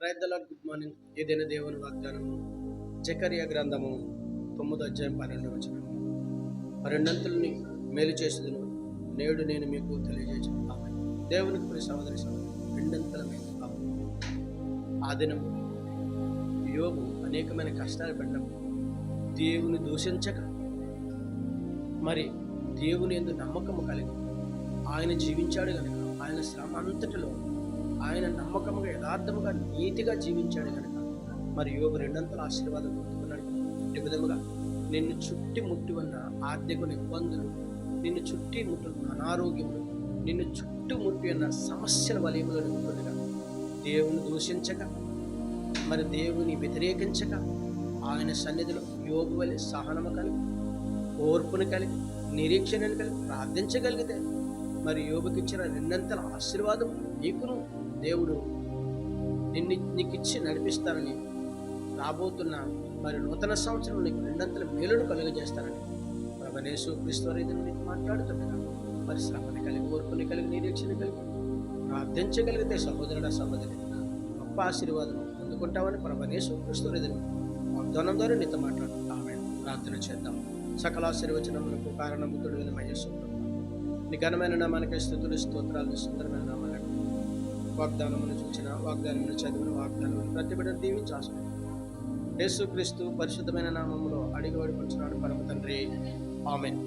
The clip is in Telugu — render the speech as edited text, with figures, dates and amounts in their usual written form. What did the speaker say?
Praise the Lord. Good morning. ఏదైనా దేవుని వాగ్దానము జకర్యా గ్రంథము 9వ అధ్యాయం 12వ వచనం. రెండంతలని మేలు చేసేదును నేడు నేను మీకు తెలియజేస్తున్నాను. దేవునికి ప్రియ సహోదరి సహోదరులు, రెండంతల మేలు కావాలి. ఆ దినం యోబు అనేకమైన కష్టాలు పడినప్పుడు దేవుని దూషించక మరి దేవుని యందు నమ్మకము కలిగి ఆయన జీవించాడు కనుక, ఆయన శ్రమ అంతటిలో ఆయన నమ్మకముగా యథార్థముగా నీతిగా జీవించాడు కనుక మరి యోబు రెండంతల ఆశీర్వాదం పొందుకున్నాడు. ఈ విధముగా నిన్ను చుట్టి ముట్టి ఉన్న ఆర్థిక ఇబ్బందులు, నిన్ను చుట్టి ముట్టిన అనారోగ్యములు, నిన్ను చుట్టుముట్టి ఉన్న సమస్యల వలయములో ఉంటుండగా దేవుని దూషించక మరి దేవుని వ్యతిరేకించక ఆయన సన్నిధిలో యోబు వలె సహనము కలిగి, ఓర్పును కలిగి, నిరీక్షణను కలిగి ప్రార్థించగలిగితే మరి యోబుకిచ్చిన రెండంతల ఆశీర్వాదం నీకును దేవుడు నీకు ఇచ్చి నడిపిస్తానని, రాబోతున్న మరి నూతన సంవత్సరం నీకు రెండంతల మేలును కలుగజేస్తానని ప్రభువైన యేసుక్రీస్తు వారి నీకు మాట్లాడుతుండగా మరి శ్రమని కలిగి, ఓర్పుని కలిగి, నిరీక్షణ కలిగి ప్రార్థించగలిగితే సహోదరుడ సహోదరి గొప్ప ఆశీర్వాదం అందుకుంటామని ప్రభువైన యేసుక్రీస్తు వారి వాగ్దానం ద్వారా నీతో మాట్లాడుతామే. ప్రార్థన చేద్దాం. సకల ఆశీర్వచనములకు కారణముతుడైన మా యేసు ప్రభువా, నీ ఘనమైన నామానికి స్తుతులు స్తోత్రాలు. సుందరమైన నామాలకు వాగ్దానమును చూచిన, వాగ్దానమును చదివిన, వాగ్దానమును ప్రతి బిడ్డను దీవించి ఆశీర్వదించు. యేసుక్రీస్తు పరిశుద్ధమైన నామములో అడిగి వేడుకొంచున్నాను పరమ తండ్రి. ఆమేన్.